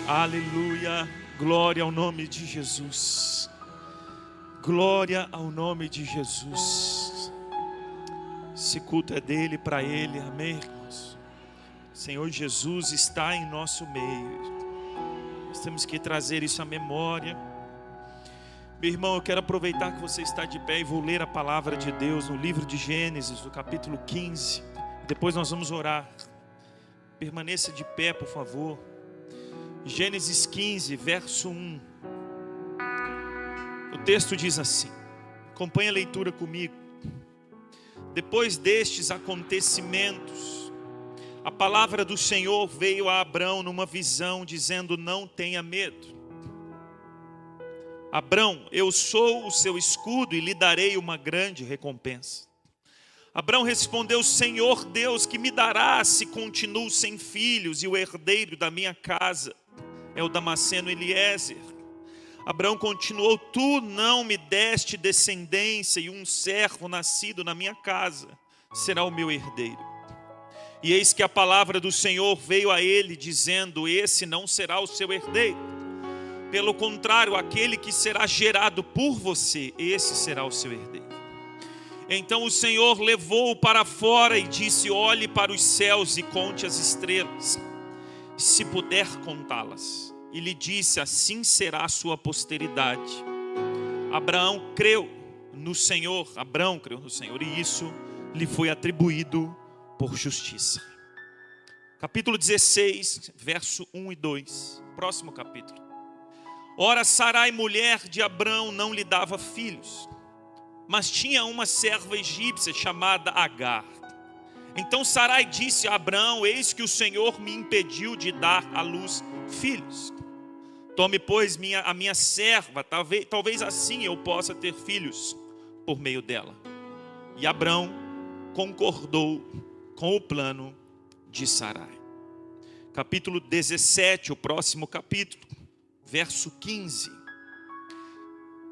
Aleluia, glória ao nome de Jesus. Glória ao nome de Jesus. Esse culto é dele, para ele, amém, irmãos? Senhor Jesus está em nosso meio. Nós temos que trazer isso à memória. Meu irmão, eu quero aproveitar que você está de pé e vou ler a palavra de Deus no livro de Gênesis, no capítulo 15. Depois nós vamos orar. Permaneça de pé, por favor. Gênesis 15, verso 1. O texto diz assim, acompanhe a leitura comigo. Depois destes acontecimentos, a palavra do Senhor veio a Abrão numa visão, dizendo: não tenha medo. Abrão, eu sou o seu escudo e lhe darei uma grande recompensa. Abrão respondeu: Senhor Deus, que me darás se continuo sem filhos e o herdeiro da minha casa é o Damasceno Eliezer? Abrão continuou: tu não me deste descendência e um servo nascido na minha casa será o meu herdeiro. E eis que a palavra do Senhor veio a ele dizendo: esse não será o seu herdeiro. Pelo contrário, aquele que será gerado por você, esse será o seu herdeiro. Então o Senhor levou-o para fora e disse: olhe para os céus e conte as estrelas, se puder contá-las. E lhe disse: assim será a sua posteridade. Abraão creu no Senhor, e isso lhe foi atribuído por justiça. Capítulo 16, verso 1 e 2. Próximo capítulo. Ora, Sarai, mulher de Abrão, não lhe dava filhos, mas tinha uma serva egípcia chamada Agar. Então Sarai disse a Abrão: eis que o Senhor me impediu de dar à luz filhos. Tome, pois, a minha serva, talvez assim eu possa ter filhos por meio dela. E Abrão concordou com o plano de Sarai. Capítulo 17, o próximo capítulo, verso 15.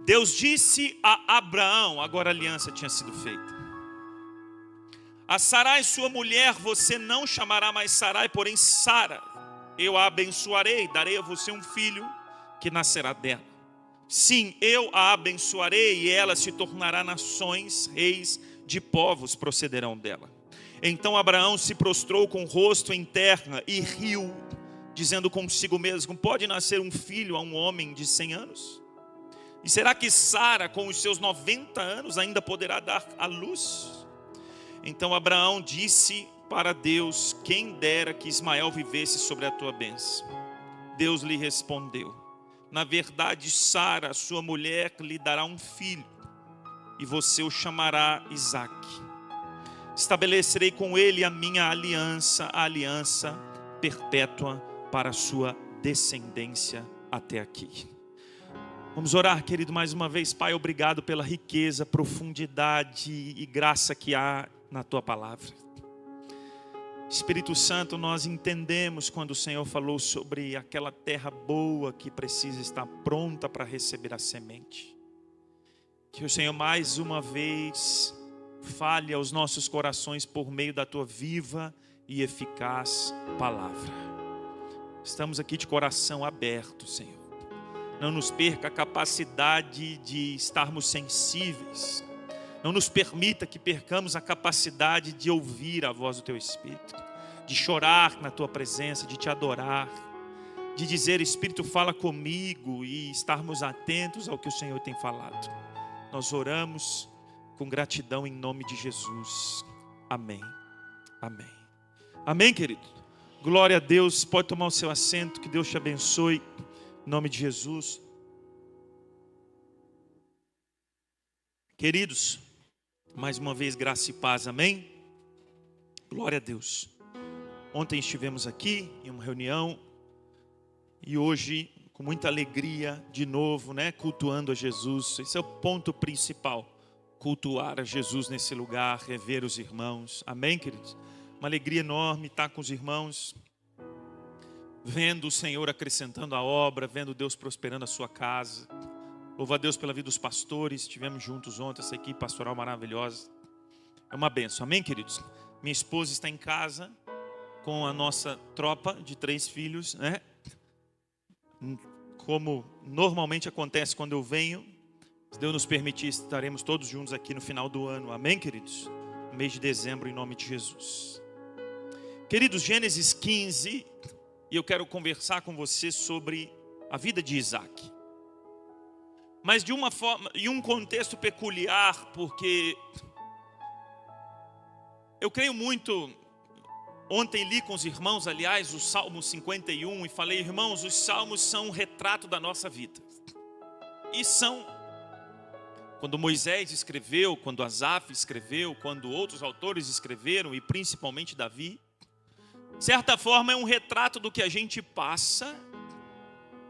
Deus disse a Abraão, agora a aliança tinha sido feita: a Sarai, sua mulher, você não chamará mais Sarai, porém Sara. Eu a abençoarei, darei a você um filho que nascerá dela. Sim, eu a abençoarei e ela se tornará nações, reis de povos procederão dela. Então Abraão se prostrou com o rosto em terra e riu, dizendo consigo mesmo: pode nascer um filho a um homem de 100 anos? E será que Sara, com os seus 90 anos, ainda poderá dar à luz? Então Abraão disse para Deus: quem dera que Ismael vivesse sobre a tua bênção. Deus lhe respondeu: na verdade, Sara, sua mulher, lhe dará um filho, e você o chamará Isaque. Estabelecerei com ele a minha aliança, a aliança perpétua para a sua descendência até aqui. Vamos orar, querido, mais uma vez. Pai, obrigado pela riqueza, profundidade e graça que há na tua palavra. Espírito Santo, nós entendemos quando o Senhor falou sobre aquela terra boa que precisa estar pronta para receber a semente. Que o Senhor mais uma vez fale aos nossos corações por meio da tua viva e eficaz palavra. Estamos aqui de coração aberto, Senhor. Não nos perca a capacidade de estarmos sensíveis. Não nos permita que percamos a capacidade de ouvir a voz do teu Espírito, de chorar na tua presença, de te adorar, de dizer: Espírito, fala comigo, e estarmos atentos ao que o Senhor tem falado. Nós oramos com gratidão em nome de Jesus. Amém. Amém. Amém, querido. Glória a Deus. Pode tomar o seu assento. Que Deus te abençoe. Em nome de Jesus. Queridos, mais uma vez graça e paz. Amém. Glória a Deus. Ontem estivemos aqui em uma reunião e hoje, com muita alegria, de novo, cultuando a Jesus. Esse é o ponto principal. Cultuar a Jesus nesse lugar, rever os irmãos. Amém, queridos? Uma alegria enorme estar com os irmãos, vendo o Senhor acrescentando a obra, vendo Deus prosperando a sua casa. Louvo a Deus pela vida dos pastores. Estivemos juntos ontem, essa equipe pastoral maravilhosa. É uma bênção, amém, queridos? Minha esposa está em casa com a nossa tropa de 3 filhos, como normalmente acontece quando eu venho, se Deus nos permitir, estaremos todos juntos aqui no final do ano. Amém, queridos? No mês de dezembro, em nome de Jesus. Queridos, Gênesis 15, e eu quero conversar com você sobre a vida de Isaac. Mas de uma forma, em um contexto peculiar, porque eu creio muito. Ontem li com os irmãos, aliás, o Salmo 51, e falei, irmãos, os salmos são um retrato da nossa vida. E são. Quando Moisés escreveu, quando Asaf escreveu, quando outros autores escreveram, e principalmente Davi, de certa forma é um retrato do que a gente passa,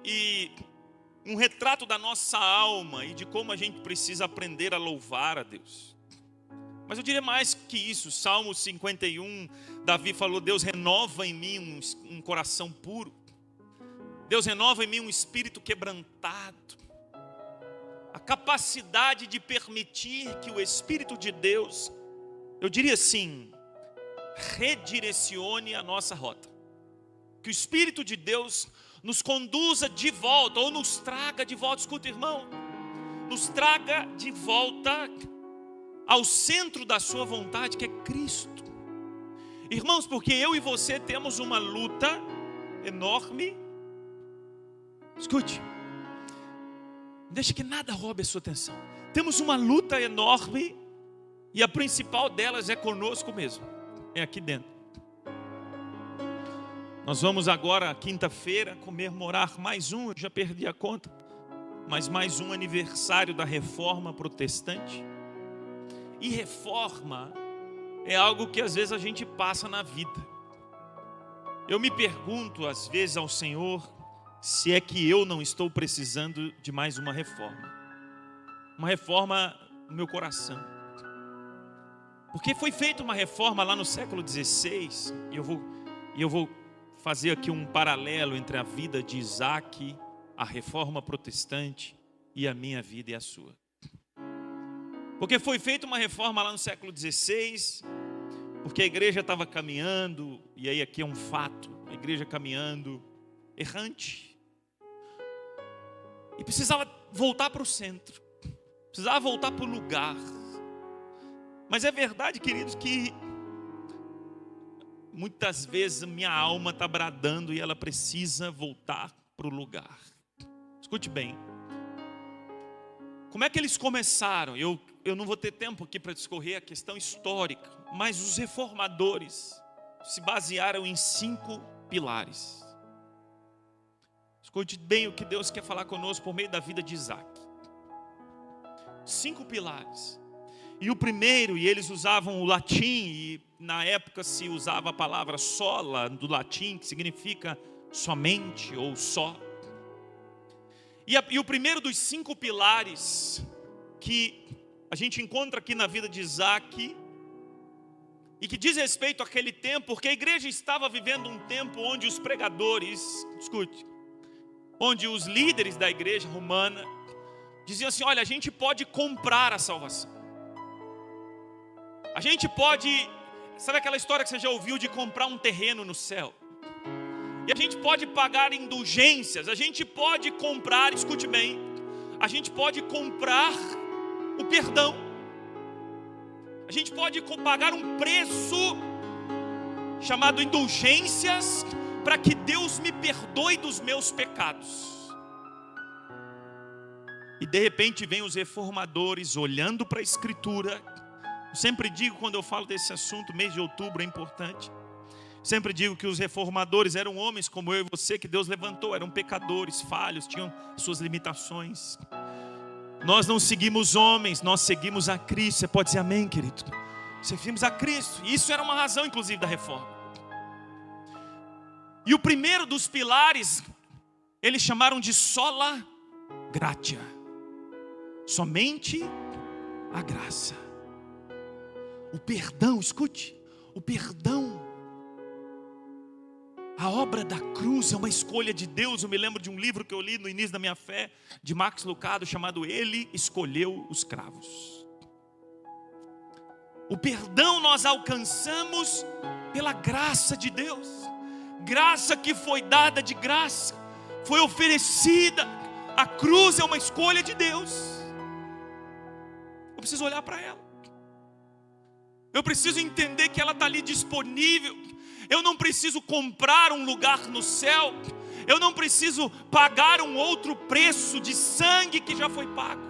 e um retrato da nossa alma, e de como a gente precisa aprender a louvar a Deus. Mas eu diria mais que isso. Salmo 51, Davi falou, Deus renova em mim um coração puro. Deus renova em mim um espírito quebrantado. A capacidade de permitir que o Espírito de Deus, eu diria assim, redirecione a nossa rota. Que o Espírito de Deus nos conduza de volta, ou nos traga de volta, escuta irmão, nos traga de volta ao centro da sua vontade, que é Cristo. Irmãos, porque eu e você temos uma luta enorme. Escute, deixa que nada roube a sua atenção. Temos uma luta enorme, e a principal delas é conosco mesmo, é aqui dentro. Nós vamos agora, quinta-feira, comemorar mais um, eu já perdi a conta, mas mais um aniversário da Reforma Protestante. E reforma é algo que às vezes a gente passa na vida. Eu me pergunto às vezes ao Senhor, se é que eu não estou precisando de mais uma reforma. Uma reforma no meu coração. Porque foi feita uma reforma lá no século XVI, e eu vou fazer aqui um paralelo entre a vida de Isaac, a Reforma Protestante, e a minha vida e a sua. Porque foi feita uma reforma lá no século XVI, porque a igreja estava caminhando, e aí aqui é um fato, a igreja caminhando errante, e precisava voltar para o centro, precisava voltar para o lugar. Mas é verdade, queridos, que muitas vezes a minha alma está bradando e ela precisa voltar para o lugar. Escute bem, como é que eles começaram? Eu não vou ter tempo aqui para discorrer a questão histórica, mas os reformadores se basearam em 5 pilares. Escute bem o que Deus quer falar conosco por meio da vida de Isaac. 5 pilares. E o primeiro, e eles usavam o latim, e na época se usava a palavra sola, do latim, que significa somente ou só. E o primeiro dos 5 pilares que a gente encontra aqui na vida de Isaac, e que diz respeito àquele tempo, porque a igreja estava vivendo um tempo onde os pregadores, escute, onde os líderes da igreja romana diziam assim, olha, a gente pode comprar a salvação. A gente pode, sabe aquela história que você já ouviu de comprar um terreno no céu? E a gente pode pagar indulgências, a gente pode comprar, escute bem, a gente pode comprar o perdão. A gente pode pagar um preço chamado indulgências para que Deus me perdoe dos meus pecados. E de repente vem os reformadores olhando para a Escritura. Eu sempre digo, quando eu falo desse assunto, mês de outubro é importante. Sempre digo que os reformadores eram homens como eu e você, que Deus levantou, eram pecadores, falhos, tinham suas limitações. Nós não seguimos homens, nós seguimos a Cristo. Você pode dizer amém, querido? Seguimos a Cristo. E isso era uma razão, inclusive, da reforma. E o primeiro dos pilares, eles chamaram de sola gratia. Somente a graça. O perdão, escute, o perdão. A obra da cruz é uma escolha de Deus. Eu me lembro de um livro que eu li no início da minha fé, de Max Lucado, chamado Ele Escolheu os Cravos. O perdão nós alcançamos pela graça de Deus. Graça que foi dada de graça. foi oferecida. A cruz é uma escolha de Deus. Eu preciso olhar para ela. Eu preciso entender que ela está ali disponível. Eu não preciso comprar um lugar no céu. Eu não preciso pagar um outro preço de sangue que já foi pago.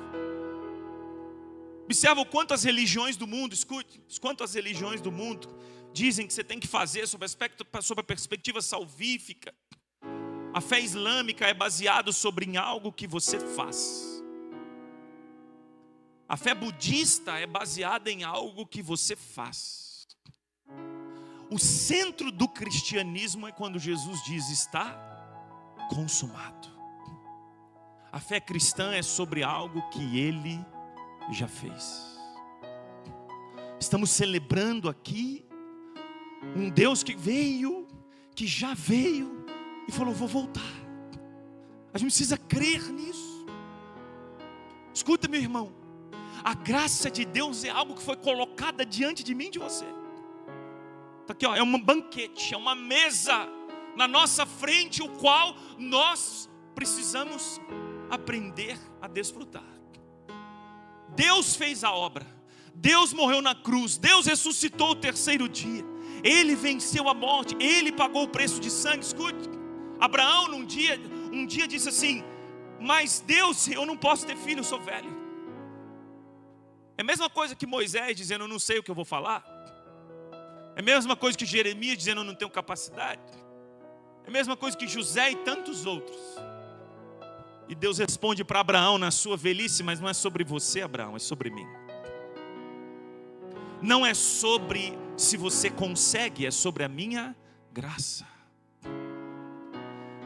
Observa o quanto as religiões do mundo, escute, quanto as religiões do mundo dizem que você tem que fazer sob a perspectiva salvífica. A fé islâmica é baseada sobre em algo que você faz. A fé budista é baseada em algo que você faz. O centro do cristianismo é quando Jesus diz: está consumado. A fé cristã é sobre algo que Ele já fez. Estamos celebrando aqui um Deus que veio, que já veio e falou: vou voltar. A gente precisa crer nisso. Escuta, meu irmão, a graça de Deus é algo que foi colocada diante de mim e de você. Está aqui, ó, é um banquete, é uma mesa na nossa frente, o qual nós precisamos aprender a desfrutar. Deus fez a obra, Deus morreu na cruz, Deus ressuscitou o terceiro dia, Ele venceu a morte, Ele pagou o preço de sangue. Escute, Abraão um dia disse assim: mas Deus, eu não posso ter filho, eu sou velho. É a mesma coisa que Moisés dizendo: eu não sei o que eu vou falar. É a mesma coisa que Jeremias dizendo: eu não tenho capacidade. É a mesma coisa que José e tantos outros. E Deus responde para Abraão na sua velhice: mas não é sobre você, Abraão, é sobre mim. Não é sobre se você consegue, é sobre a minha graça.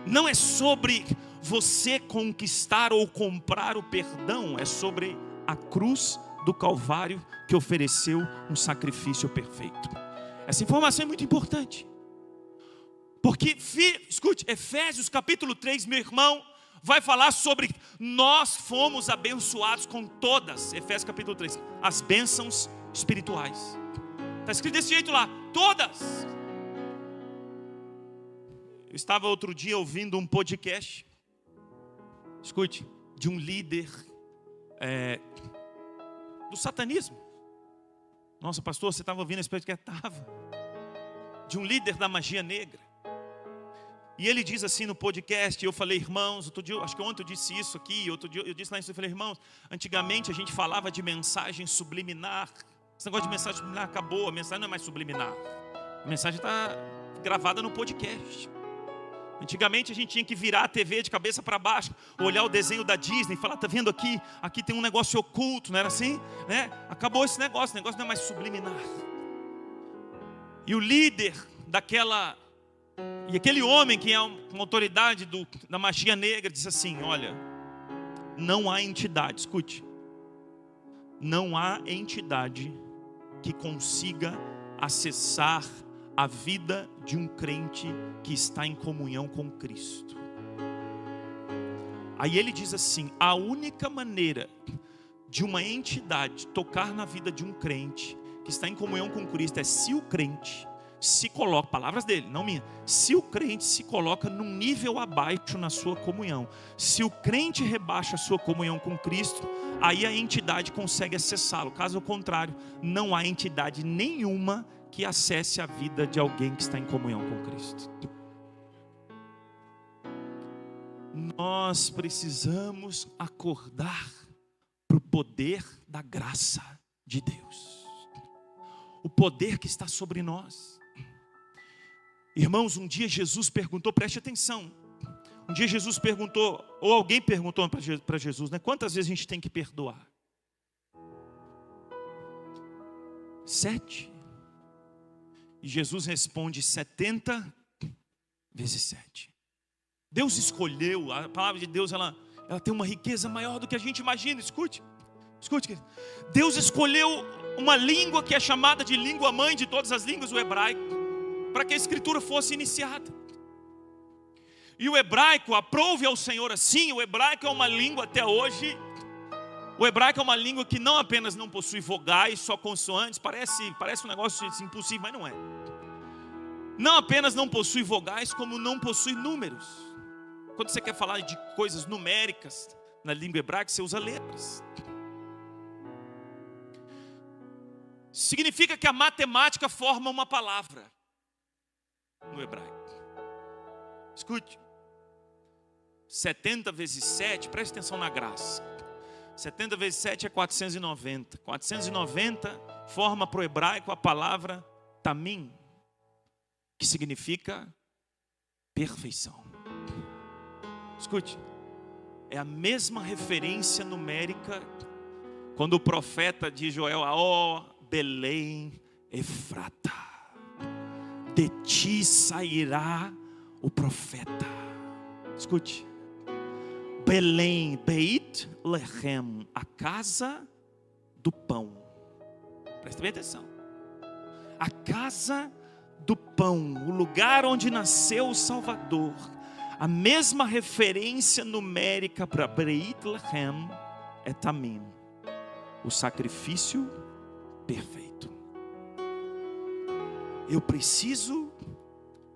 Não é sobre você conquistar ou comprar o perdão, é sobre a cruz do Calvário que ofereceu um sacrifício perfeito. Essa informação é muito importante. Porque, escute, Efésios capítulo 3, meu irmão, vai falar sobre nós fomos abençoados com todas, Efésios capítulo 3, as bênçãos espirituais. Está escrito desse jeito lá, todas. Eu estava outro dia ouvindo um podcast, escute, de um líder do satanismo. Nossa, pastor, você estava ouvindo esse podcast? Estava. De um líder da magia negra. E ele diz assim no podcast, eu falei: irmãos, outro dia, acho que ontem eu disse isso aqui, outro dia eu disse lá isso, eu falei: irmãos, antigamente a gente falava de mensagem subliminar. Esse negócio de mensagem subliminar acabou, a mensagem não é mais subliminar. A mensagem está gravada no podcast. Antigamente a gente tinha que virar a TV de cabeça para baixo, olhar o desenho da Disney e falar: tá vendo aqui? Aqui tem um negócio oculto, não era assim? Né? Acabou esse negócio, o negócio não é mais subliminar. E o líder daquela... E aquele homem que é uma autoridade da magia negra disse assim: olha, não há entidade, escute, não há entidade que consiga acessar a vida de um crente que está em comunhão com Cristo. Aí ele diz assim: a única maneira de uma entidade tocar na vida de um crente que está em comunhão com Cristo é se o crente se coloca, palavras dele, não minha, se o crente se coloca num nível abaixo na sua comunhão. Se o crente rebaixa a sua comunhão com Cristo, aí a entidade consegue acessá-lo. Caso contrário, não há entidade nenhuma que acesse a vida de alguém que está em comunhão com Cristo. Nós precisamos acordar para o poder da graça de Deus, o poder que está sobre nós. Irmãos, um dia Jesus perguntou, preste atenção, um dia Jesus perguntou, ou alguém perguntou para Jesus, né? Quantas vezes a gente tem que perdoar? 7. E Jesus responde: 70 vezes 7. Deus escolheu, a palavra de Deus ela tem uma riqueza maior do que a gente imagina. Escute, Deus escolheu uma língua que é chamada de língua mãe de todas as línguas, o hebraico, para que a escritura fosse iniciada. E o hebraico, aprove ao Senhor assim, o hebraico é uma língua até hoje, o hebraico é uma língua que não apenas não possui vogais, só consoantes, parece um negócio impossível, mas não é. Não apenas não possui vogais, como não possui números. Quando você quer falar de coisas numéricas na língua hebraica, você usa letras. Significa que a matemática forma uma palavra no hebraico. Escute. 70 vezes 7, preste atenção na graça. 70 vezes 7 é 490. 490 forma para o hebraico a palavra tamim, que significa perfeição. Escute, é a mesma referência numérica quando o profeta de Joel, ó Belém Efrata, de ti sairá o profeta. Escute, Belém, Beit Lehem, a casa do pão. Presta bem atenção. A casa do pão, o lugar onde nasceu o Salvador. A mesma referência numérica para Beit Lehem é Tamim, o sacrifício perfeito. Eu preciso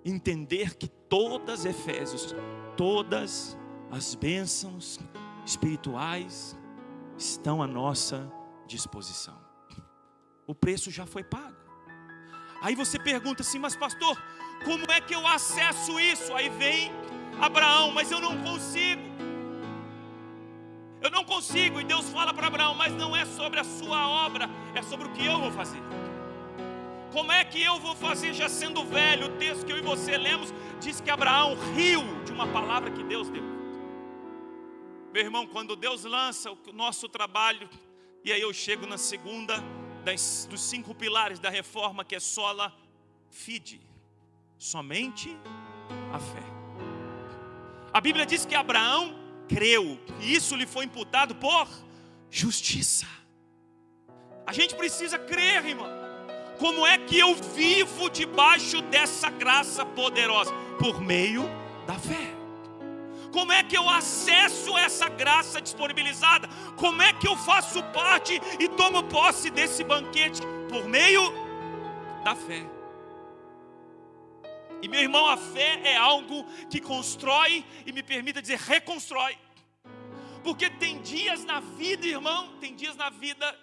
entender que todas, Efésios, todas as bênçãos espirituais estão à nossa disposição. O preço já foi pago. Aí você pergunta assim, mas pastor, como é que eu acesso isso? Aí vem Abraão, mas eu não consigo. Eu não consigo. E Deus fala para Abraão, mas não é sobre a sua obra, é sobre o que eu vou fazer. Como é que eu vou fazer já sendo velho? O texto que eu e você lemos diz que Abraão riu de uma palavra que Deus deu. Meu irmão, quando Deus lança o nosso trabalho, e aí eu chego na segunda dos 5 pilares da reforma, que é sola fide, somente a fé. A Bíblia diz que Abraão creu, e isso lhe foi imputado por justiça. A gente precisa crer, irmão. Como é que eu vivo debaixo dessa graça poderosa? Por meio da fé. Como é que eu acesso essa graça disponibilizada? Como é que eu faço parte e tomo posse desse banquete? Por meio da fé. E meu irmão, a fé é algo que constrói e me permita dizer, reconstrói. Porque tem dias na vida, irmão, tem dias na vida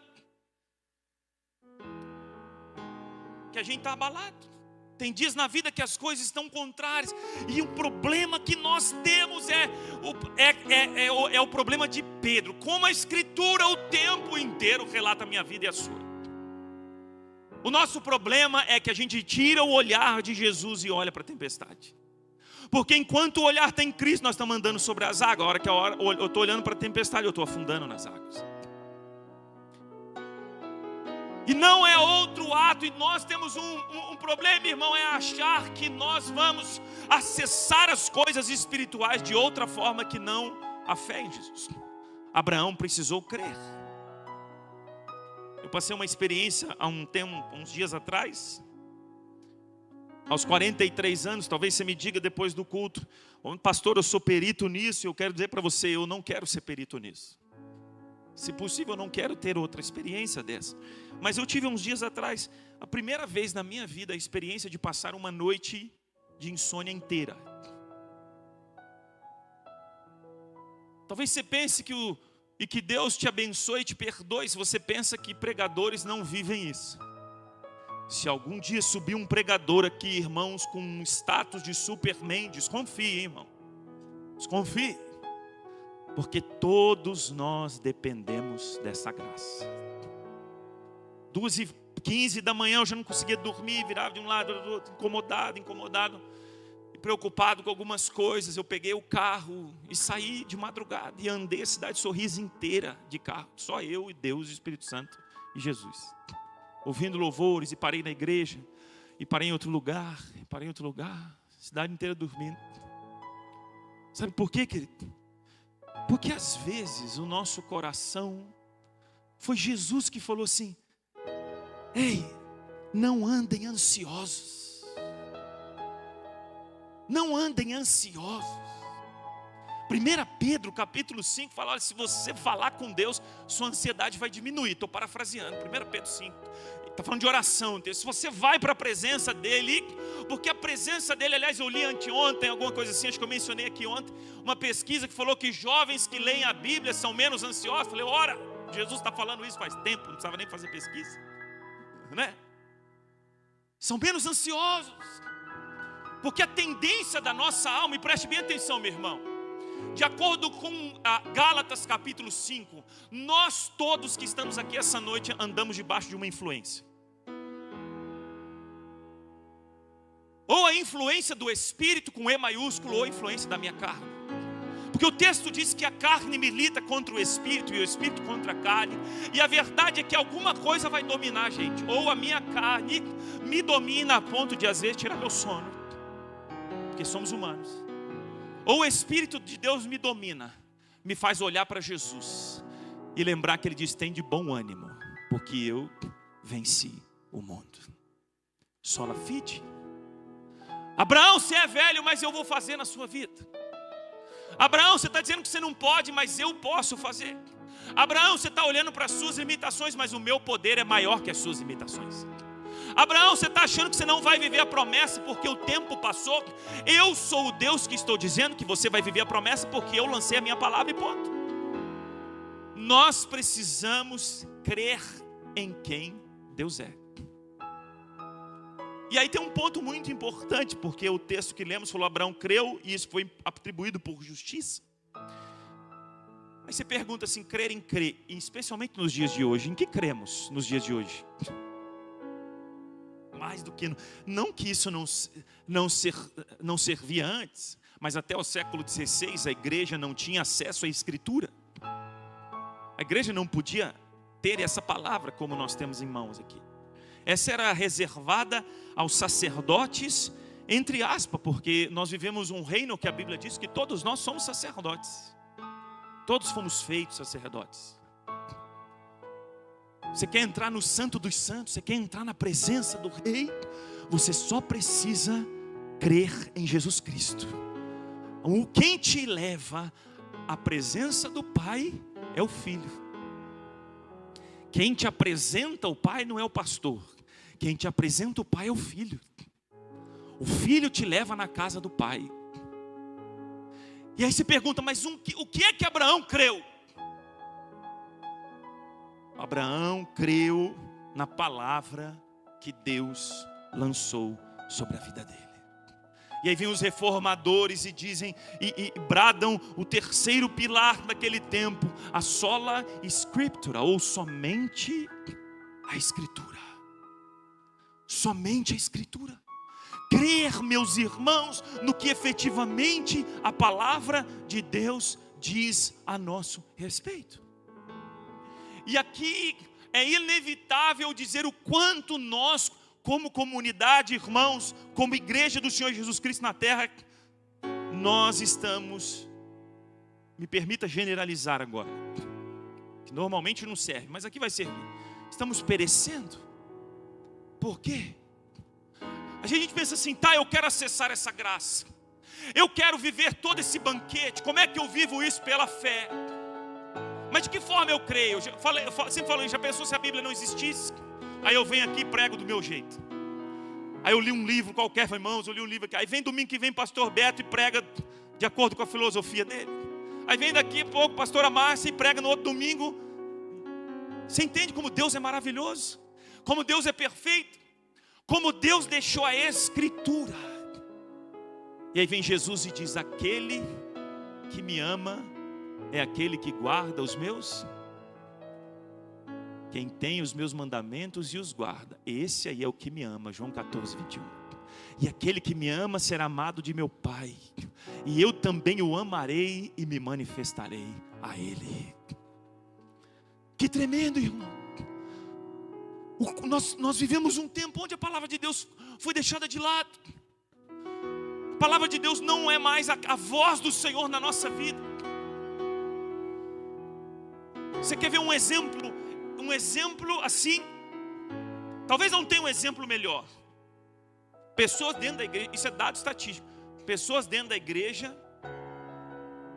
que a gente está abalado. Tem dias na vida que as coisas estão contrárias. E o problema que nós temos é o problema de Pedro. Como a Escritura o tempo inteiro relata a minha vida e a sua. O nosso problema é que a gente tira o olhar de Jesus e olha para a tempestade. Porque enquanto o olhar está em Cristo, nós estamos andando sobre as águas. A hora que eu estou olhando para a tempestade, eu estou afundando nas águas. E não é outro ato, e nós temos um problema, irmão, é achar que nós vamos acessar as coisas espirituais de outra forma que não a fé em Jesus. Abraão precisou crer. Eu passei uma experiência há uns dias atrás, aos 43 anos, talvez você me diga depois do culto, pastor, eu sou perito nisso. Eu quero dizer para você, eu não quero ser perito nisso. Se possível, eu não quero ter outra experiência dessa. Mas eu tive uns dias atrás, a primeira vez na minha vida, a experiência de passar uma noite de insônia inteira. Talvez você pense que Deus te abençoe e te perdoe se você pensa que pregadores não vivem isso. Se algum dia subir um pregador aqui, irmãos, com um status de Superman, desconfie, irmão. Desconfie. Porque todos nós dependemos dessa graça. 2h15 da manhã eu já não conseguia dormir, virava de um lado do outro, incomodado, e preocupado com algumas coisas. Eu peguei o carro e saí de madrugada e andei a cidade de Sorriso inteira de carro. Só eu e Deus, o Espírito Santo e Jesus. Ouvindo louvores, e parei na igreja, e parei em outro lugar, cidade inteira dormindo. Sabe por quê, querido? Porque às vezes o nosso coração, foi Jesus que falou assim, ei, não andem ansiosos. Não andem ansiosos. 1 Pedro capítulo 5 fala, olha, se você falar com Deus, sua ansiedade vai diminuir. Estou parafraseando, 1 Pedro 5. Está falando de oração. Se você vai para a presença dEle, porque a presença dele, aliás, eu li anteontem, alguma coisa assim, acho que eu mencionei aqui ontem, uma pesquisa que falou que jovens que leem a Bíblia são menos ansiosos. Falei, ora, Jesus está falando isso faz tempo, não precisava nem fazer pesquisa, né? São menos ansiosos, porque a tendência da nossa alma, e preste bem atenção, meu irmão, de acordo com Gálatas capítulo 5, nós todos que estamos aqui essa noite andamos debaixo de uma influência. Ou a influência do Espírito com E maiúsculo, ou a influência da minha carne. Porque o texto diz que a carne milita contra o Espírito e o Espírito contra a carne. E a verdade é que alguma coisa vai dominar a gente. Ou a minha carne me domina a ponto de às vezes tirar meu sono, porque somos humanos. Ou o Espírito de Deus me domina, me faz olhar para Jesus e lembrar que Ele diz, tem de bom ânimo, porque eu venci o mundo. Sola fide. Abraão, você é velho, mas eu vou fazer na sua vida. Abraão, você está dizendo que você não pode, mas eu posso fazer. Abraão, você está olhando para as suas limitações, mas o meu poder é maior que as suas limitações. Abraão, você está achando que você não vai viver a promessa porque o tempo passou. Eu sou o Deus que estou dizendo que você vai viver a promessa porque eu lancei a minha palavra e ponto. Nós precisamos crer em quem Deus é. E aí tem um ponto muito importante, porque o texto que lemos falou, Abraão creu e isso foi atribuído por justiça. Aí você pergunta assim, crer em crer, e especialmente nos dias de hoje, em que cremos nos dias de hoje? Mais do que, não que isso não servia antes, mas até o século XVI a igreja não tinha acesso à escritura. A igreja não podia ter essa palavra como nós temos em mãos aqui. Essa era reservada aos sacerdotes, entre aspas, porque nós vivemos um reino que a Bíblia diz que todos nós somos sacerdotes. Todos fomos feitos sacerdotes. Você quer entrar no Santo dos Santos, você quer entrar na presença do Rei, você só precisa crer em Jesus Cristo. Quem te leva à presença do Pai é o Filho. Quem te apresenta o Pai não é o pastor. Quem te apresenta o Pai é o Filho. O Filho te leva na casa do Pai. E aí você pergunta, mas o que é que Abraão creu? Abraão creu na palavra que Deus lançou sobre a vida dele. E aí vem os reformadores e dizem, e bradam o terceiro pilar daquele tempo, a sola scriptura, ou somente a Escritura. Somente a Escritura. Crer, meus irmãos, no que efetivamente a palavra de Deus diz a nosso respeito. E aqui é inevitável dizer o quanto nós, como comunidade, irmãos, como igreja do Senhor Jesus Cristo na terra, nós estamos, me permita generalizar agora, que normalmente não serve, mas aqui vai servir. Estamos perecendo. Por quê? A gente pensa assim, tá, eu quero acessar essa graça, eu quero viver todo esse banquete. Como é que eu vivo isso? Pela fé. Mas de que forma eu creio? Eu sempre falo, já pensou se a Bíblia não existisse? Aí eu venho aqui e prego do meu jeito. Aí eu li um livro qualquer, falei, irmãos, eu li um livro aqui. Aí vem domingo que vem pastor Beto e prega de acordo com a filosofia dele. Aí vem daqui a pouco pastora Márcia e prega no outro domingo. Você entende como Deus é maravilhoso? Como Deus é perfeito? Como Deus deixou a Escritura. E aí vem Jesus e diz, aquele que me ama é aquele que guarda os meus. Quem tem os meus mandamentos e os guarda, esse aí é o que me ama. João 14, 21. E aquele que me ama será amado de meu Pai, e eu também o amarei e me manifestarei a Ele. Que tremendo, irmão. Nós vivemos um tempo onde a palavra de Deus foi deixada de lado. A palavra de Deus não é mais a voz do Senhor na nossa vida. Você quer ver um exemplo assim? Talvez não tenha um exemplo melhor. Pessoas dentro da igreja, isso é dado estatístico, pessoas dentro da igreja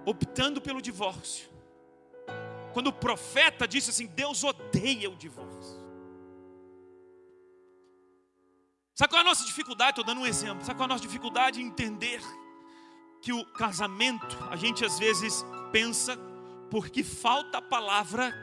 optando pelo divórcio. Quando o profeta disse assim, Deus odeia o divórcio. Sabe qual é a nossa dificuldade? Estou dando um exemplo. Sabe qual é a nossa dificuldade em entender que o casamento, a gente às vezes pensa, porque falta a palavra,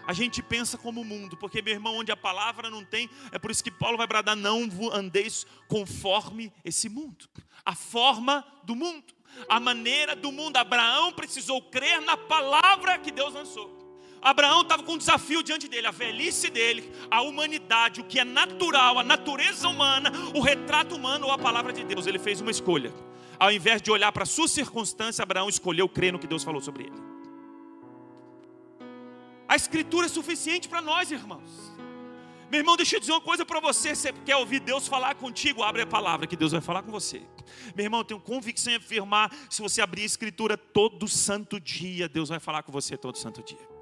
a gente pensa como o mundo. Porque, meu irmão, onde a palavra não tem, é por isso que Paulo vai bradar: não andeis conforme esse mundo. A forma do mundo, a maneira do mundo. Abraão precisou crer na palavra que Deus lançou. Abraão estava com um desafio diante dele, a velhice dele, a humanidade, o que é natural, a natureza humana, o retrato humano ou a palavra de Deus. Ele fez uma escolha. Ao invés de olhar para a sua circunstância, Abraão escolheu crer no que Deus falou sobre ele. A Escritura é suficiente para nós, irmãos. Meu irmão, deixa eu dizer uma coisa para você. Você quer ouvir Deus falar contigo? Abre a palavra que Deus vai falar com você. Meu irmão, eu tenho convicção em afirmar: se você abrir a Escritura todo santo dia, Deus vai falar com você todo santo dia.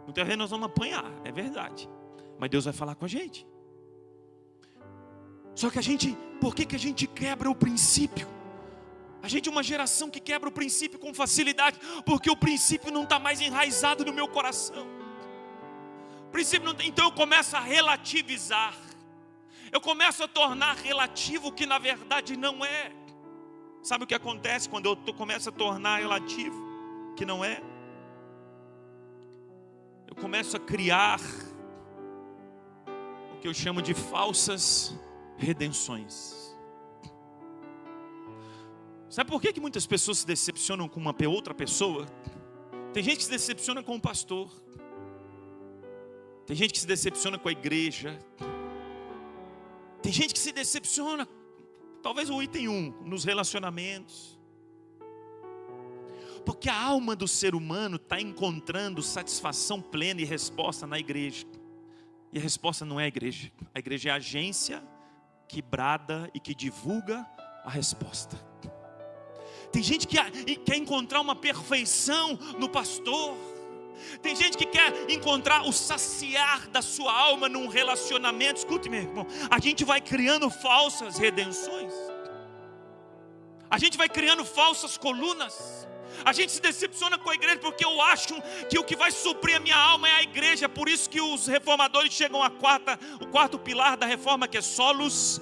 Muitas vezes nós vamos apanhar, é verdade, mas Deus vai falar com a gente. Só que por que a gente quebra o princípio? A gente é uma geração que quebra o princípio com facilidade, porque o princípio não está mais enraizado no meu coração. O princípio não tem, então eu começo a relativizar. Eu começo a tornar relativo o que na verdade não é. Sabe o que acontece quando eu começo a tornar relativo o que não é? Eu começo a criar o que eu chamo de falsas redenções. Sabe por que muitas pessoas se decepcionam com uma outra pessoa? Tem gente que se decepciona com o pastor. Tem gente que se decepciona com a igreja. Tem gente que se decepciona, talvez o item 1, nos relacionamentos. Porque a alma do ser humano está encontrando satisfação plena e resposta na igreja. E a resposta não é a igreja. A igreja é a agência que brada e que divulga a resposta. Tem gente que quer encontrar uma perfeição no pastor. Tem gente que quer encontrar o saciar da sua alma num relacionamento. Escute, meu irmão, a gente vai criando falsas redenções. A gente vai criando falsas colunas. A gente se decepciona com a igreja porque eu acho que o que vai suprir a minha alma é a igreja. Por isso que os reformadores chegam o quarto pilar da reforma, que é solos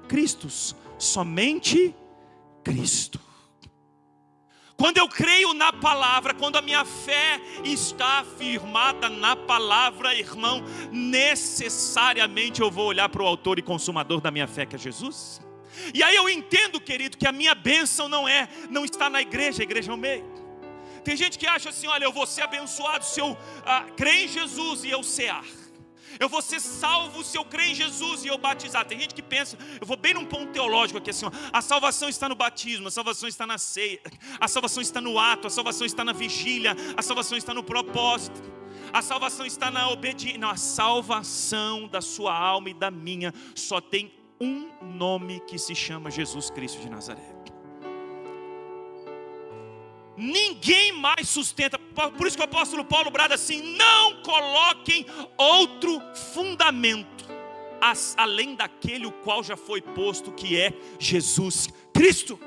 Christus, somente Cristo. Quando eu creio na palavra, quando a minha fé está firmada na palavra, irmão, necessariamente eu vou olhar para o autor e consumador da minha fé, que é Jesus. E aí eu entendo, querido, que a minha bênção não está na igreja, a igreja é o meio. Tem gente que acha assim: olha, eu vou ser abençoado se eu crer em Jesus e eu cear. Eu vou ser salvo se eu crer em Jesus e eu batizar. Tem gente que pensa, eu vou bem num ponto teológico aqui assim, ó, a salvação está no batismo, a salvação está na ceia, a salvação está no ato, a salvação está na vigília, a salvação está no propósito, a salvação está na obediência. Não, a salvação da sua alma e da minha só tem um nome, que se chama Jesus Cristo de Nazaré. Ninguém mais sustenta. Por isso que o apóstolo Paulo brada assim: não coloquem outro fundamento além daquele o qual já foi posto, que é Jesus Cristo.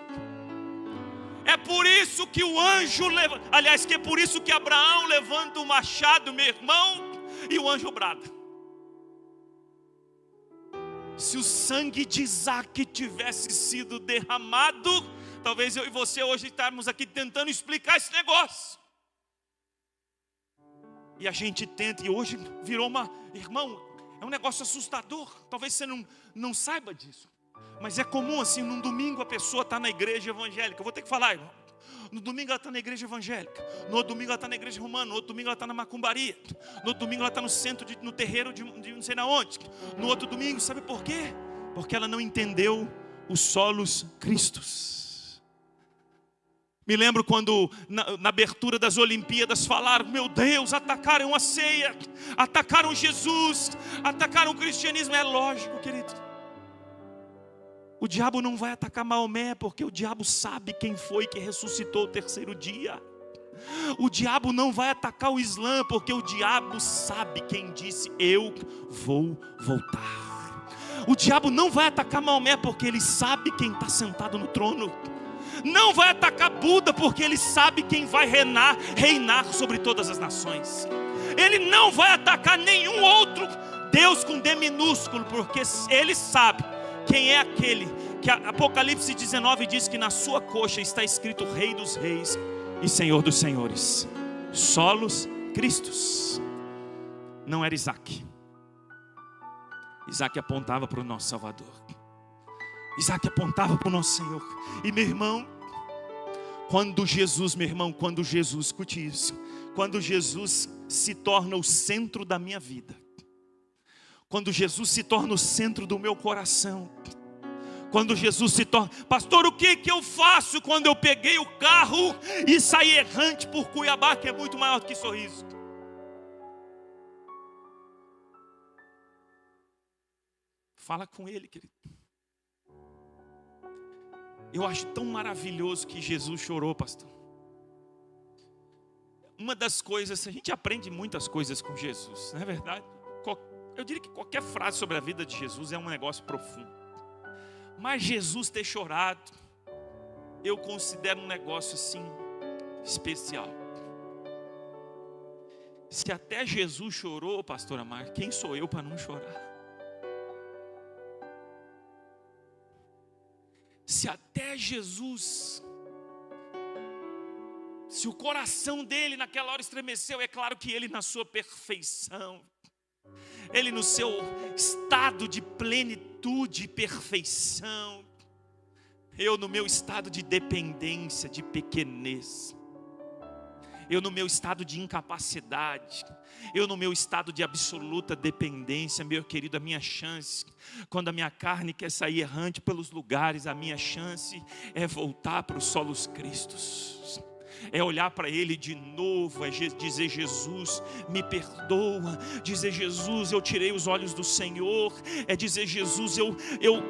É por isso que o anjo que é por isso que Abraão levanta o machado, meu irmão, e o anjo brada. Se o sangue de Isaac tivesse sido derramado, talvez eu e você hoje estarmos aqui tentando explicar esse negócio. E a gente tenta, e hoje virou irmão, é um negócio assustador. Talvez você não saiba disso, mas é comum assim, num domingo a pessoa está na igreja evangélica. Eu vou ter que falar, irmão. No domingo ela está na igreja evangélica, no outro domingo ela está na igreja romana, no outro domingo ela está na macumbaria, no outro domingo ela está no centro, no terreiro de não sei na onde. No outro domingo, sabe por quê? Porque ela não entendeu os solos Cristos. Me lembro quando na abertura das Olimpíadas falaram: meu Deus, atacaram a ceia, atacaram Jesus, atacaram o cristianismo. É lógico, querido. O diabo não vai atacar Maomé, porque o diabo sabe quem foi que ressuscitou o terceiro dia. O diabo não vai atacar o Islã, porque o diabo sabe quem disse: eu vou voltar. O diabo não vai atacar Maomé, porque ele sabe quem está sentado no trono. Não vai atacar Buda, porque ele sabe quem vai reinar sobre todas as nações. Ele não vai atacar nenhum outro Deus com D minúsculo, porque ele sabe Quem é aquele que Apocalipse 19 diz que na sua coxa está escrito Rei dos Reis e Senhor dos Senhores? Solos Cristos. Não era Isaac. Isaac apontava para o nosso Salvador. Isaac apontava para o nosso Senhor. E meu irmão, quando Jesus, escute isso. Quando Jesus se torna o centro da minha vida, quando Jesus se torna o centro do meu coração, quando Jesus se torna... Pastor, o que eu faço quando eu peguei o carro e saí errante por Cuiabá, que é muito maior do que Sorriso? Fala com Ele, querido. Eu acho tão maravilhoso que Jesus chorou, pastor. Uma das coisas, a gente aprende muitas coisas com Jesus, não é verdade? Eu diria que qualquer frase sobre a vida de Jesus é um negócio profundo. Mas Jesus ter chorado, eu considero um negócio assim, especial. Se até Jesus chorou, pastora Mar, quem sou eu para não chorar? Se até Jesus, se o coração dele naquela hora estremeceu, é claro que ele na sua perfeição, ele no seu estado de plenitude e perfeição, eu no meu estado de dependência, de pequenez, eu no meu estado de incapacidade, eu no meu estado de absoluta dependência, meu querido, a minha chance, quando a minha carne quer sair errante pelos lugares, a minha chance é voltar para os solos Cristos. É olhar para Ele de novo, é dizer: Jesus, me perdoa. Dizer: Jesus, eu tirei os olhos do Senhor. É dizer: Jesus, eu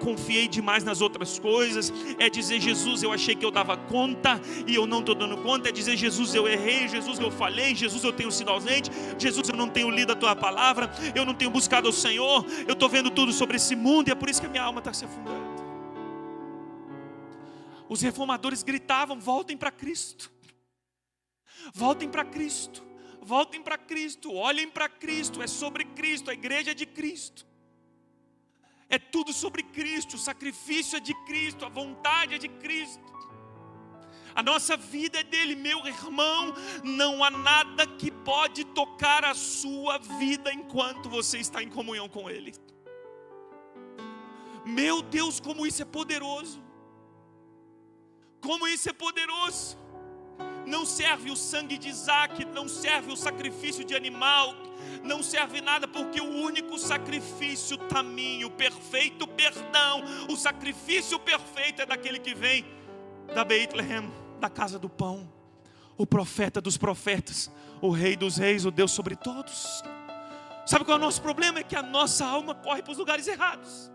confiei demais nas outras coisas. É dizer: Jesus, eu achei que eu dava conta e eu não estou dando conta. É dizer: Jesus, eu errei. Jesus, eu falhei. Jesus, eu tenho sido ausente. Jesus, eu não tenho lido a Tua palavra. Eu não tenho buscado o Senhor. Eu estou vendo tudo sobre esse mundo e é por isso que a minha alma está se afundando. Os reformadores gritavam: voltem para Cristo. Voltem para Cristo, voltem para Cristo, olhem para Cristo, é sobre Cristo, a igreja é de Cristo, é tudo sobre Cristo, o sacrifício é de Cristo, a vontade é de Cristo, a nossa vida é dele. Meu irmão, não há nada que pode tocar a sua vida enquanto você está em comunhão com Ele. Meu Deus, como isso é poderoso, como isso é poderoso. Não serve o sangue de Isaac, não serve o sacrifício de animal, não serve nada, porque o único sacrifício taminho, perfeito perdão, o sacrifício perfeito é daquele que vem da Bethlehem, da casa do pão, o profeta dos profetas, o Rei dos reis, o Deus sobre todos. Sabe qual é o nosso problema? É que a nossa alma corre para os lugares errados.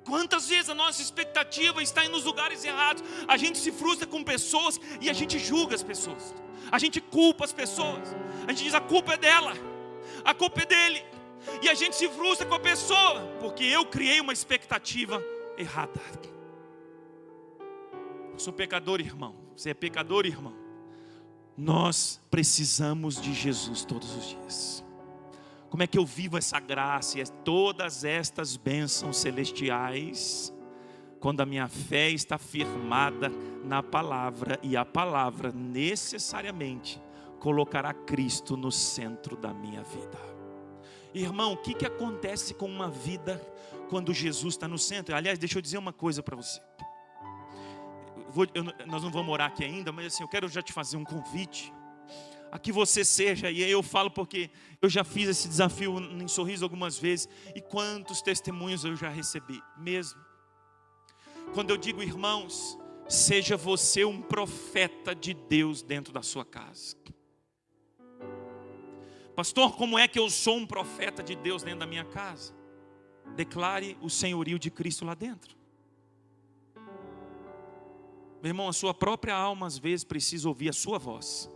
Quantas vezes a nossa expectativa está nos lugares errados? A gente se frustra com pessoas e a gente julga as pessoas. A gente culpa as pessoas. A gente diz: a culpa é dela, a culpa é dele. E a gente se frustra com a pessoa porque eu criei uma expectativa errada. Eu sou pecador, irmão. Você é pecador, irmão. Nós precisamos de Jesus todos os dias. Como é que eu vivo essa graça e todas estas bênçãos celestiais? Quando a minha fé está firmada na palavra, e a palavra necessariamente colocará Cristo no centro da minha vida. Irmão, o que acontece com uma vida quando Jesus está no centro? Aliás, deixa eu dizer uma coisa para você. Nós não vamos orar aqui ainda, mas assim, eu quero já te fazer um convite a que você seja, e aí eu falo porque eu já fiz esse desafio em Sorriso algumas vezes, e quantos testemunhos eu já recebi mesmo. Quando eu digo: irmãos, seja você um profeta de Deus dentro da sua casa. Pastor, como é que eu sou um profeta de Deus dentro da minha casa? Declare o senhorio de Cristo lá dentro. Meu irmão, a sua própria alma às vezes precisa ouvir a sua voz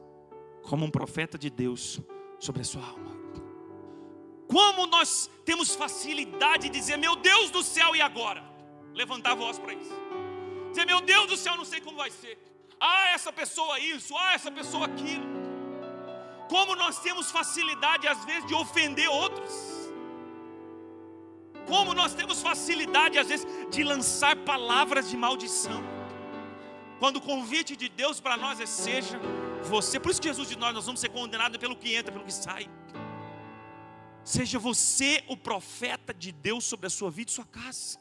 como um profeta de Deus sobre a sua alma. Como nós temos facilidade de dizer: meu Deus do céu, e agora? Levantar a voz para isso. Dizer: meu Deus do céu, não sei como vai ser. Ah, essa pessoa isso, ah, essa pessoa aquilo. Como nós temos facilidade às vezes de ofender outros. Como nós temos facilidade às vezes de lançar palavras de maldição, quando o convite de Deus para nós é: seja você. Por isso que Jesus diz: nós vamos ser condenados pelo que entra, pelo que sai. Seja você o profeta de Deus sobre a sua vida e sua casa.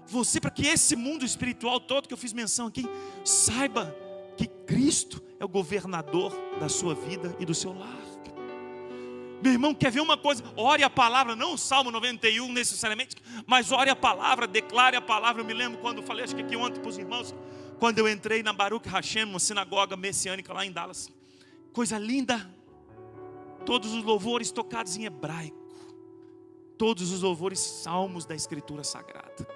Você, para que esse mundo espiritual todo que eu fiz menção aqui, saiba que Cristo é o governador da sua vida e do seu lar. Meu irmão, quer ver uma coisa? Ore a palavra, não o Salmo 91 necessariamente, mas ore a palavra, declare a palavra. Eu me lembro quando eu falei, acho que aqui ontem para os irmãos, quando eu entrei na Baruch Hashem, uma sinagoga messiânica lá em Dallas. Coisa linda. Todos os louvores tocados em hebraico. Todos os louvores salmos da Escritura Sagrada.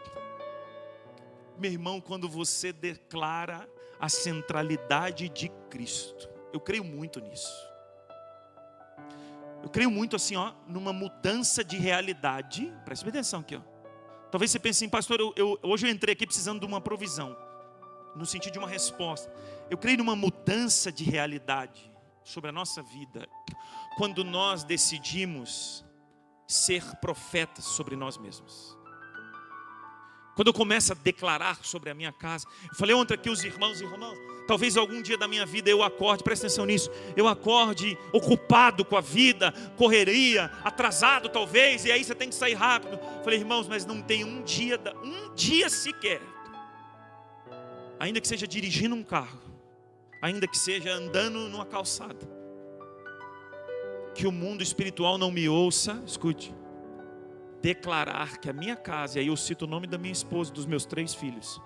Meu irmão, quando você declara a centralidade de Cristo, eu creio muito nisso. Eu creio muito assim, numa mudança de realidade. Preste atenção aqui, Talvez você pense assim: pastor, hoje eu entrei aqui precisando de uma provisão, no sentido de uma resposta. Eu creio numa mudança de realidade sobre a nossa vida, quando nós decidimos ser profetas sobre nós mesmos. Quando eu começo a declarar sobre a minha casa. Eu falei ontem aqui os irmãos, talvez algum dia da minha vida eu acorde, presta atenção nisso, eu acorde ocupado com a vida, correria, atrasado talvez, e aí você tem que sair rápido. Eu falei: irmãos, mas não tem um dia sequer, ainda que seja dirigindo um carro, ainda que seja andando numa calçada, que o mundo espiritual não me ouça, escute, declarar que a minha casa, e aí eu cito o nome da minha esposa e dos meus 3 filhos,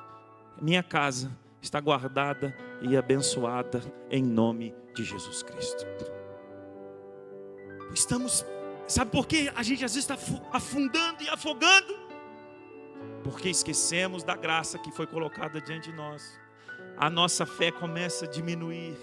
minha casa está guardada e abençoada em nome de Jesus Cristo. Sabe por que a gente às vezes está afundando e afogando? Porque esquecemos da graça que foi colocada diante de nós. A nossa fé começa a diminuir.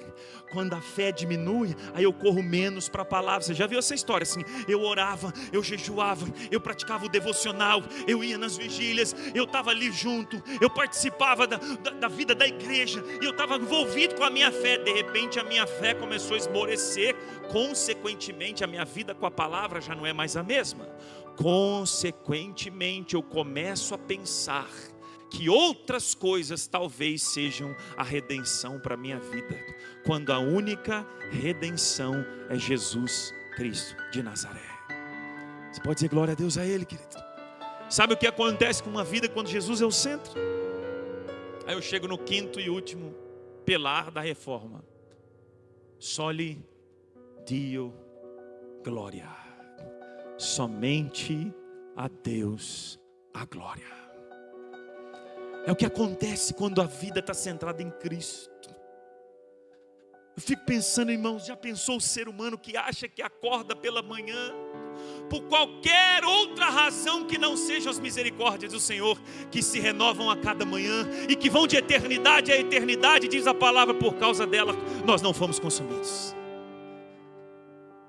Quando a fé diminui, aí eu corro menos para a palavra. Você já viu essa história assim? Eu orava, eu jejuava, eu praticava o devocional, eu ia nas vigílias, eu estava ali junto, eu participava da vida da igreja, e eu estava envolvido com a minha fé. De repente a minha fé começou a esmorecer. Consequentemente a minha vida com a palavra já não é mais a mesma. Consequentemente eu começo a pensar que outras coisas talvez sejam a redenção para a minha vida, quando a única redenção é Jesus Cristo de Nazaré. Você pode dizer glória a Deus a Ele, querido? Sabe o que acontece com uma vida quando Jesus é o centro? Aí eu chego no 5º e último pilar da reforma: soli Dio glória. Somente a Deus a glória. É o que acontece quando a vida está centrada em Cristo. Eu fico pensando, irmãos, já pensou o ser humano que acha que acorda pela manhã, por qualquer outra razão que não sejam as misericórdias do Senhor, que se renovam a cada manhã, e que vão de eternidade a eternidade, diz a palavra, por causa dela nós não fomos consumidos.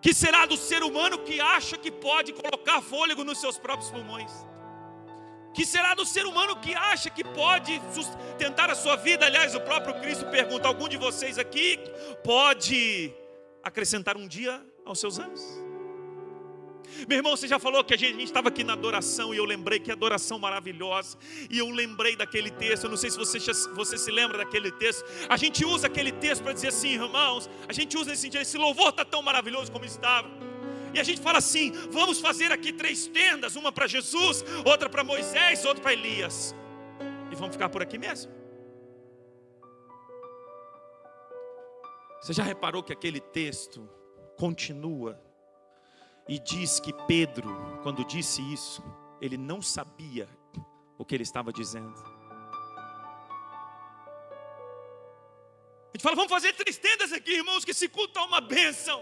Que será do ser humano que acha que pode colocar fôlego nos seus próprios pulmões? Que será do ser humano que acha que pode sustentar a sua vida? Aliás, o próprio Cristo pergunta: algum de vocês aqui pode acrescentar um dia aos seus anos? Meu irmão, você já falou que a gente estava aqui na adoração, e eu lembrei que adoração maravilhosa, e eu lembrei daquele texto. Eu não sei se você se lembra daquele texto. A gente usa aquele texto para dizer assim, irmãos, a gente usa nesse sentido: esse louvor está tão maravilhoso como estava. E a gente fala assim: vamos fazer aqui 3 tendas, uma para Jesus, outra para Moisés, outra para Elias, e vamos ficar por aqui mesmo. Você já reparou que aquele texto continua e diz que Pedro, quando disse isso, ele não sabia o que ele estava dizendo. A gente fala: vamos fazer 3 tendas aqui, irmãos, que esse culto é uma bênção.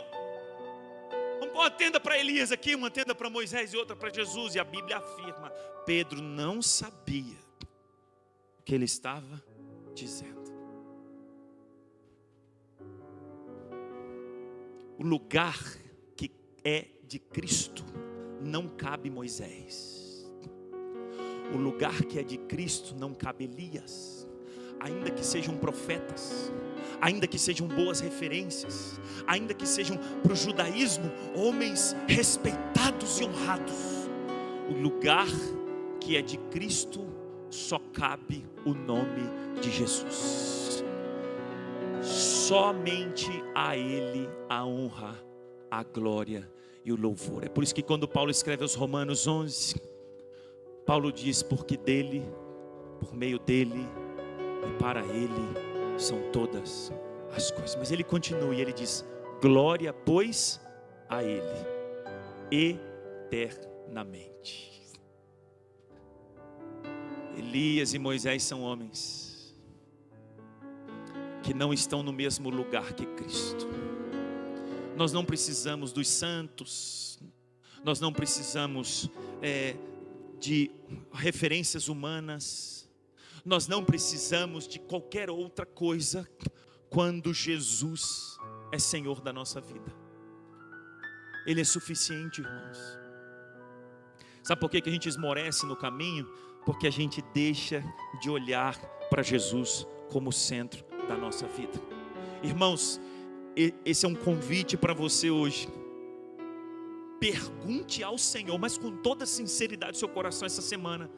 Vamos pôr uma tenda para Elias aqui, uma tenda para Moisés e outra para Jesus. E a Bíblia afirma: Pedro não sabia o que ele estava dizendo. O lugar que é de Cristo não cabe Moisés. O lugar que é de Cristo não cabe Elias. Ainda que sejam profetas, ainda que sejam boas referências, ainda que sejam para o judaísmo homens respeitados e honrados, O lugar que é de Cristo só cabe o nome de Jesus. Somente a Ele a honra, a glória e o louvor. É por isso que quando Paulo escreve aos Romanos 11, Paulo diz: porque dele, por meio dele e para ele são todas as coisas. Mas ele continua e ele diz: glória, pois, a ele eternamente. Elias e Moisés são homens que não estão no mesmo lugar que Cristo. Nós não precisamos dos santos, nós não precisamos de referências humanas, nós não precisamos de qualquer outra coisa quando Jesus é Senhor da nossa vida. Ele é suficiente, irmãos. Sabe por que a gente esmorece no caminho? Porque a gente deixa de olhar para Jesus como centro da nossa vida. Irmãos, esse é um convite para você hoje. Pergunte ao Senhor, mas com toda sinceridade do seu coração essa semana.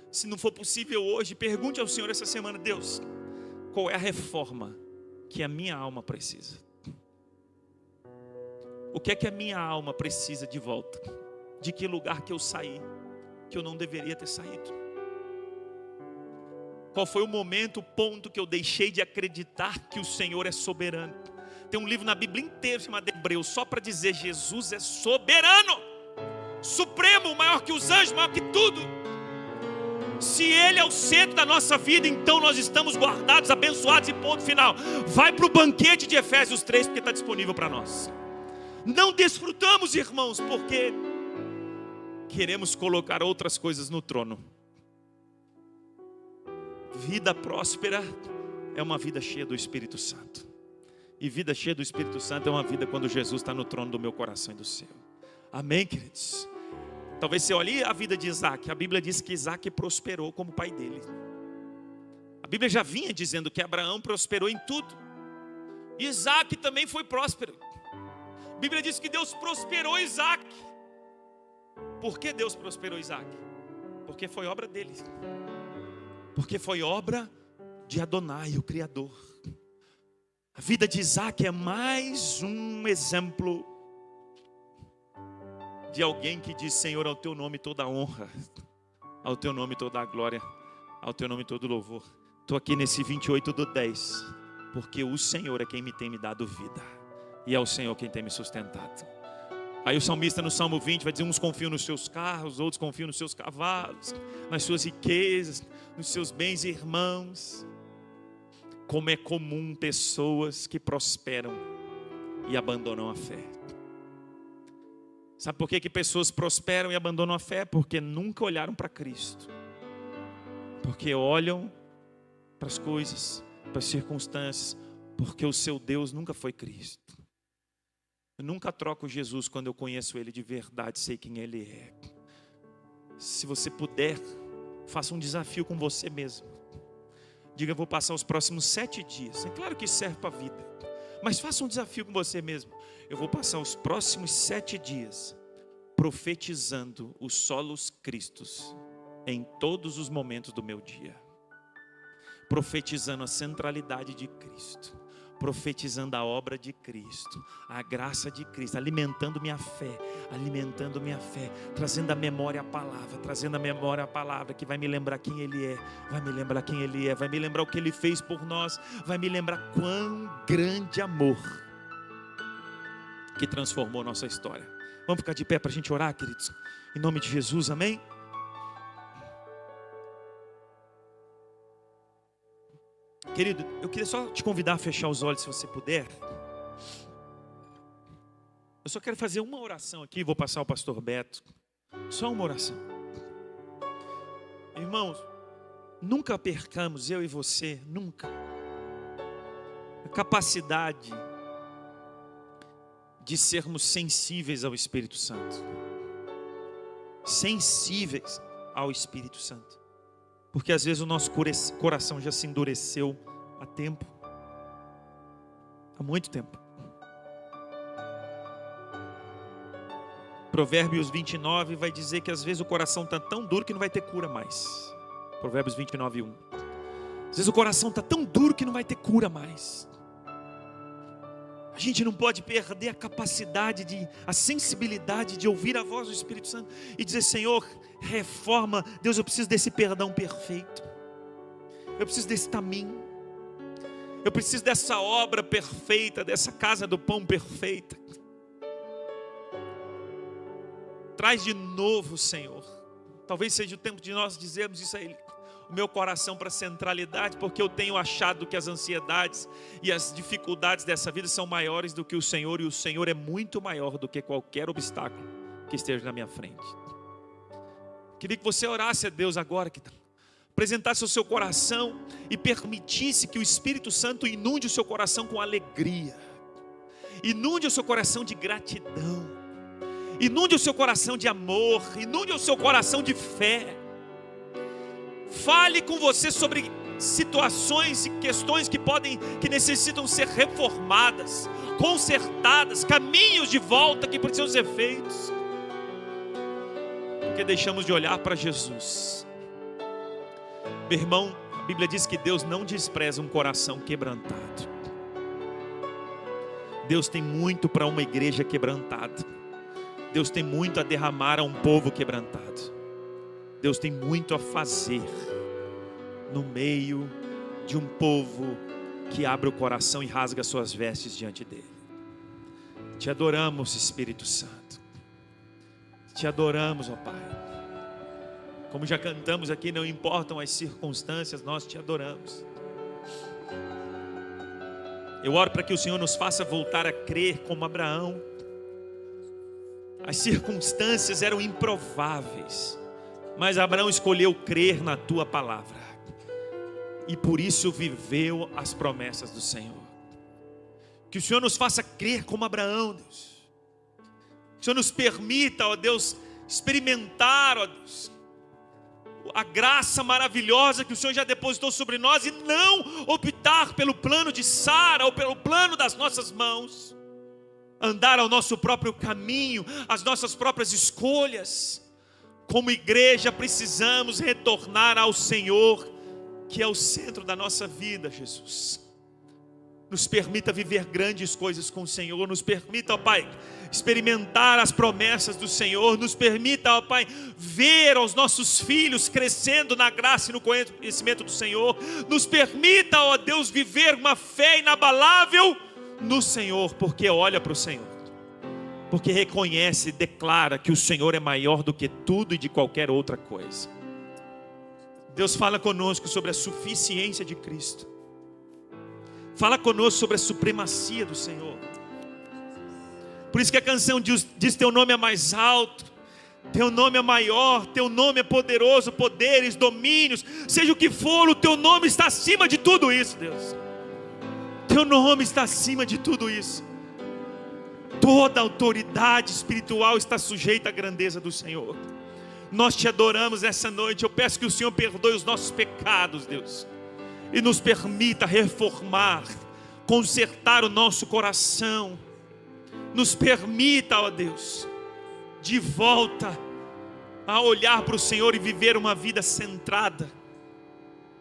Se não for possível hoje, pergunte ao Senhor essa semana: Deus, qual é a reforma que a minha alma precisa? O que é que a minha alma precisa de volta? De que lugar que eu saí, que eu não deveria ter saído? Qual foi o momento, o ponto que eu deixei de acreditar que o Senhor é soberano? Tem um livro na Bíblia inteira chamado Hebreus, só para dizer: Jesus é soberano, supremo, maior que os anjos, maior que tudo. Se Ele é o centro da nossa vida, então nós estamos guardados, abençoados e ponto final. Vai para o banquete de Efésios 3, porque está disponível para nós. Não desfrutamos, irmãos, porque queremos colocar outras coisas no trono. Vida próspera é uma vida cheia do Espírito Santo. E vida cheia do Espírito Santo é uma vida quando Jesus está no trono do meu coração e do seu. Amém, queridos? Talvez você olhe a vida de Isaac. A Bíblia diz que Isaac prosperou como o pai dele. A Bíblia já vinha dizendo que Abraão prosperou em tudo. Isaac também foi próspero. A Bíblia diz que Deus prosperou Isaac. Por que Deus prosperou Isaac? Porque foi obra dele. Porque foi obra de Adonai, o Criador. A vida de Isaac é mais um exemplo de alguém que diz: Senhor, ao teu nome toda a honra, ao teu nome toda a glória, ao teu nome todo o louvor. Estou aqui nesse 28/10, porque o Senhor é quem me tem me dado vida, e é o Senhor quem tem me sustentado. Aí o salmista no Salmo 20 vai dizer: uns confiam nos seus carros, outros confiam nos seus cavalos, nas suas riquezas, nos seus bens e irmãos. Como é comum pessoas que prosperam e abandonam a fé. Sabe por que pessoas prosperam e abandonam a fé? Porque nunca olharam para Cristo. Porque olham para as coisas, para as circunstâncias, porque o seu Deus nunca foi Cristo. Eu nunca troco Jesus quando eu conheço Ele de verdade, sei quem Ele é. Se você puder, faça um desafio com você mesmo. Diga: eu vou passar os próximos 7 dias. É claro que isso serve para a vida, mas faça um desafio com você mesmo. Eu vou passar os próximos 7 dias profetizando os solos cristos em todos os momentos do meu dia. Profetizando a centralidade de Cristo, profetizando a obra de Cristo, a graça de Cristo, alimentando minha fé, trazendo à memória a palavra, que vai me lembrar quem Ele é, vai me lembrar o que Ele fez por nós, vai me lembrar quão grande amor que transformou nossa história. Vamos ficar de pé para a gente orar, queridos, em nome de Jesus, amém? Querido, eu queria só te convidar a fechar os olhos, se você puder. Eu só quero fazer uma oração aqui, vou passar ao pastor Beto. Só uma oração. Irmãos, nunca percamos, eu e você, nunca, a capacidade de sermos sensíveis ao Espírito Santo. Sensíveis ao Espírito Santo. Porque às vezes o nosso coração já se endureceu há tempo. Há muito tempo. Provérbios 29 vai dizer que às vezes o coração está tão duro que não vai ter cura mais. Provérbios 29, 1. Às vezes o coração está tão duro que não vai ter cura mais. A gente não pode perder a capacidade, a sensibilidade de ouvir a voz do Espírito Santo e dizer: Senhor, reforma. Deus, eu preciso desse perdão perfeito. Eu preciso desse caminho. Eu preciso dessa obra perfeita, dessa casa do pão perfeita. Traz de novo, Senhor. Talvez seja o tempo de nós dizermos isso a Ele. O meu coração para a centralidade, porque eu tenho achado que as ansiedades e as dificuldades dessa vida são maiores do que o Senhor, e o Senhor é muito maior do que qualquer obstáculo que esteja na minha frente. Queria que você orasse a Deus agora, apresentasse o seu coração e permitisse que o Espírito Santo inunde o seu coração com alegria, inunde o seu coração de gratidão, inunde o seu coração de amor, inunde o seu coração de fé. Fale com você sobre situações e questões que necessitam ser reformadas, consertadas, caminhos de volta que precisam ser feitos. Porque deixamos de olhar para Jesus. Meu irmão, a Bíblia diz que Deus não despreza um coração quebrantado. Deus tem muito para uma igreja quebrantada. Deus tem muito a derramar a um povo quebrantado. Deus tem muito a fazer no meio de um povo que abre o coração e rasga suas vestes diante dele. Te adoramos, Espírito Santo. Te adoramos, ó Pai. Como já cantamos aqui, não importam as circunstâncias, nós te adoramos. Eu oro para que o Senhor nos faça voltar a crer como Abraão. As circunstâncias eram improváveis, mas Abraão escolheu crer na tua palavra, e por isso viveu as promessas do Senhor. Que o Senhor nos faça crer como Abraão, Deus. Que o Senhor nos permita, ó Deus, experimentar, ó Deus, a graça maravilhosa que o Senhor já depositou sobre nós, e não optar pelo plano de Sara ou pelo plano das nossas mãos. Andar ao nosso próprio caminho, as nossas próprias escolhas. Como igreja precisamos retornar ao Senhor, que é o centro da nossa vida, Jesus. Nos permita viver grandes coisas com o Senhor. Nos permita, ó Pai, experimentar as promessas do Senhor. Nos permita, ó Pai, ver os nossos filhos crescendo na graça e no conhecimento do Senhor. Nos permita, ó Deus, viver uma fé inabalável no Senhor, porque olha para o Senhor, porque reconhece e declara que o Senhor é maior do que tudo e de qualquer outra coisa. Deus, fala conosco sobre a suficiência de Cristo. Fala conosco sobre a supremacia do Senhor. Por isso que a canção diz: teu nome é mais alto, teu nome é maior, teu nome é poderoso, poderes, domínios, seja o que for, o teu nome está acima de tudo isso, Deus. Teu nome está acima de tudo isso. Toda autoridade espiritual está sujeita à grandeza do Senhor. Nós te adoramos essa noite. Eu peço que o Senhor perdoe os nossos pecados, Deus, e nos permita reformar, consertar o nosso coração. Nos permita, ó Deus, de volta a olhar para o Senhor e viver uma vida centrada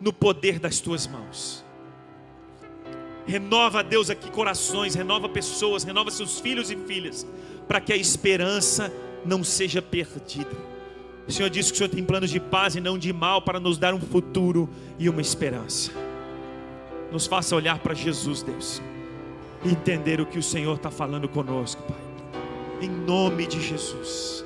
no poder das tuas mãos. Renova, Deus, aqui corações, renova pessoas, renova seus filhos e filhas, para que a esperança não seja perdida. O Senhor disse que o Senhor tem planos de paz e não de mal, para nos dar um futuro e uma esperança. Nos faça olhar para Jesus, Deus, e entender o que o Senhor está falando conosco, Pai. Em nome de Jesus.